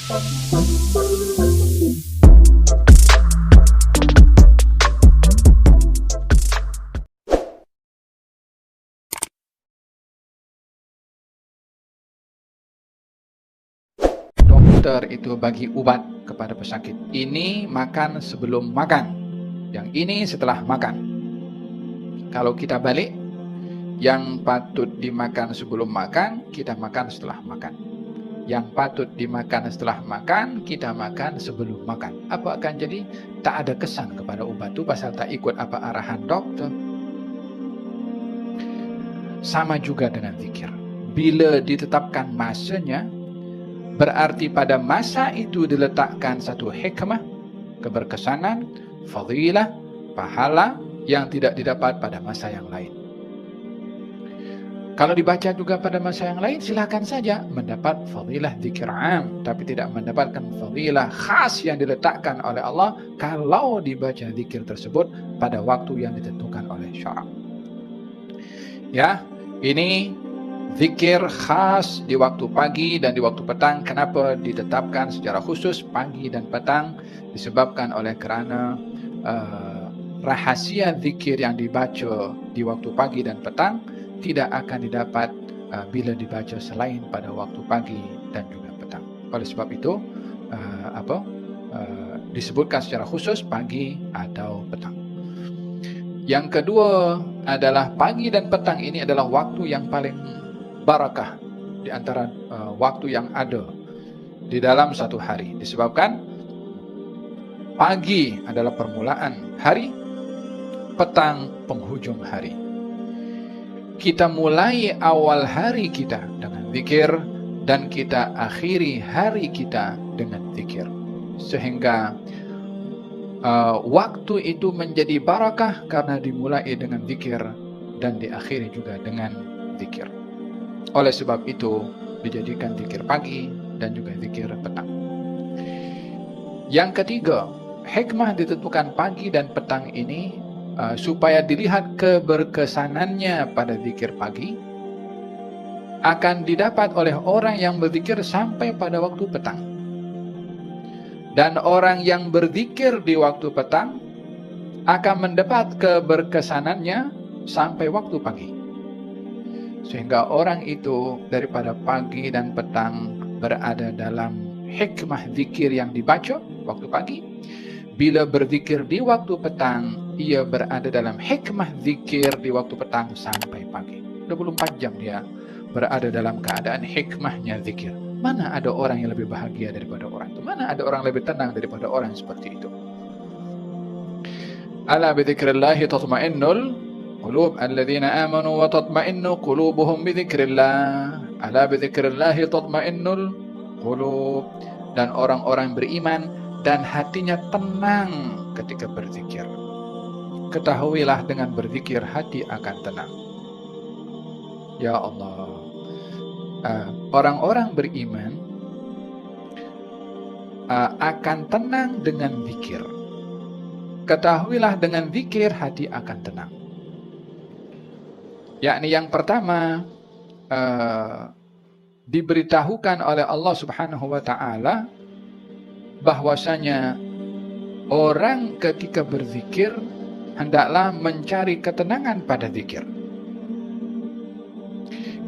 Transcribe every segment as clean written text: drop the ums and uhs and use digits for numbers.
Dokter itu bagi obat kepada pesakit. Ini makan sebelum makan, yang ini setelah makan. Kalau kita balik, yang patut dimakan sebelum makan, kita makan setelah makan. Yang patut dimakan setelah makan, kita makan sebelum makan. Apa akan jadi? Tak ada kesan kepada obat itu pasal tak ikut apa arahan dokter. Sama juga dengan zikir. Bila ditetapkan masanya, berarti pada masa itu diletakkan satu hikmah, keberkesanan, fadilah, pahala yang tidak didapat pada masa yang lain. Kalau dibaca juga pada masa yang lain, silakan saja mendapat fadilah zikir am, tapi tidak mendapatkan fadilah khas yang diletakkan oleh Allah kalau dibaca zikir tersebut pada waktu yang ditentukan oleh syarak. Ya, ini zikir khas di waktu pagi dan di waktu petang. Kenapa ditetapkan secara khusus pagi dan petang? Disebabkan oleh kerana rahasia zikir yang dibaca di waktu pagi dan petang tidak akan didapat bila dibaca selain pada waktu pagi dan juga petang. Oleh sebab itu disebutkan secara khusus pagi atau petang. Yang kedua adalah pagi dan petang ini adalah waktu yang paling barakah di antara waktu yang ada di dalam satu hari. Disebabkan pagi adalah permulaan hari, petang penghujung hari. Kita mulai awal hari kita dengan zikir dan kita akhiri hari kita dengan zikir. Sehingga waktu itu menjadi barakah karena dimulai dengan zikir dan diakhiri juga dengan zikir. Oleh sebab itu dijadikan zikir pagi dan juga zikir petang. Yang ketiga, hikmah ditentukan pagi dan petang ini supaya dilihat keberkesanannya pada zikir pagi akan didapat oleh orang yang berzikir sampai pada waktu petang. Dan orang yang berzikir di waktu petang akan mendapat keberkesanannya sampai waktu pagi. Sehingga orang itu daripada pagi dan petang berada dalam hikmah zikir yang dibaca waktu pagi. Bila berzikir di waktu petang, ia berada dalam hikmah zikir di waktu petang sampai pagi. 24 jam dia berada dalam keadaan hikmahnya zikir. Mana ada orang yang lebih bahagia daripada orang itu? Mana ada orang lebih tenang daripada orang seperti itu? Ala bi dzikrillahi tatma'innul qulub alladzina amanu wa tatma'innu qulubuhum bi dzikrillah. Ala bi dzikrillahi tatma'innul qulub. Dan orang-orang beriman dan hatinya tenang ketika berzikir. Ketahuilah dengan berzikir hati akan tenang. Ya Allah, orang-orang beriman akan tenang dengan zikir. Ketahuilah dengan zikir hati akan tenang. Yakni yang pertama diberitahukan oleh Allah Subhanahu wa taala bahwasanya orang ketika berzikir hendaklah mencari ketenangan pada zikir.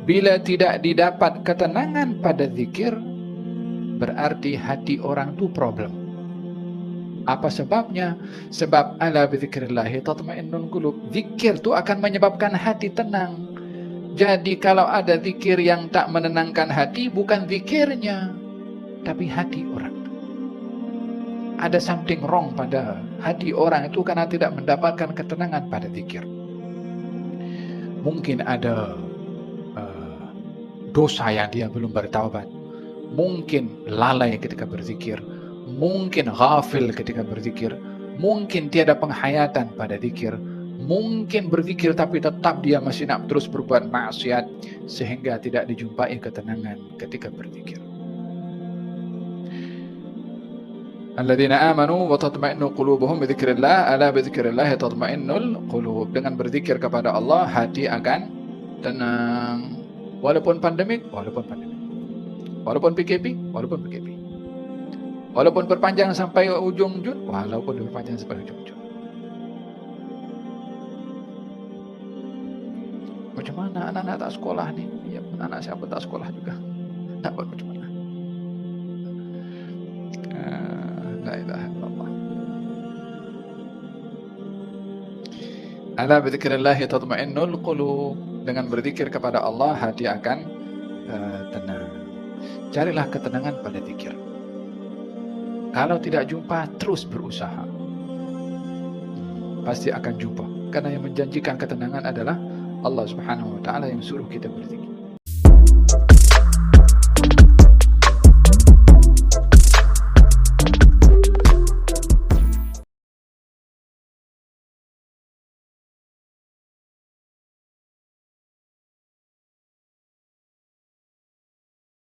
Bila tidak didapat ketenangan pada zikir, berarti hati orang itu problem. Apa sebabnya? Sebab ala bi dzikrillahi tatma'innul qulub. Zikir itu akan menyebabkan hati tenang. Jadi kalau ada zikir yang tak menenangkan hati, bukan zikirnya, tapi hati orang. Ada something wrong pada hati orang itu karena tidak mendapatkan ketenangan pada zikir. Mungkin ada dosa yang dia belum bertaubat. Mungkin lalai ketika berzikir. Mungkin ghafil ketika berzikir. Mungkin tiada penghayatan pada zikir. Mungkin berzikir tapi tetap dia masih nak terus berbuat maksiat sehingga tidak dijumpai ketenangan ketika berzikir. Alladzina amanu wa tatma'innu qulubuhum bi dzikrillah, ala bi dzikrillah tatma'innul qulub. Dengan berzikir kepada Allah hati akan tenang. Walaupun pandemik, walaupun PKP. Walaupun berpanjang sampai ujung jud, walaupun berpanjang sampai ujung jud. Macam mana anak-anak tak sekolah nih? Ya, anak saya pun tak sekolah juga. Tak buat macam mana? La ilaha illallah. Ala bidzikrillah tatma'innul qulub. Dengan berzikir kepada Allah, hati akan tenang. Carilah ketenangan pada zikir. Kalau tidak jumpa, terus berusaha. Pasti akan jumpa. Karena yang menjanjikan ketenangan adalah Allah Subhanahu wa taala yang suruh kita berzikir.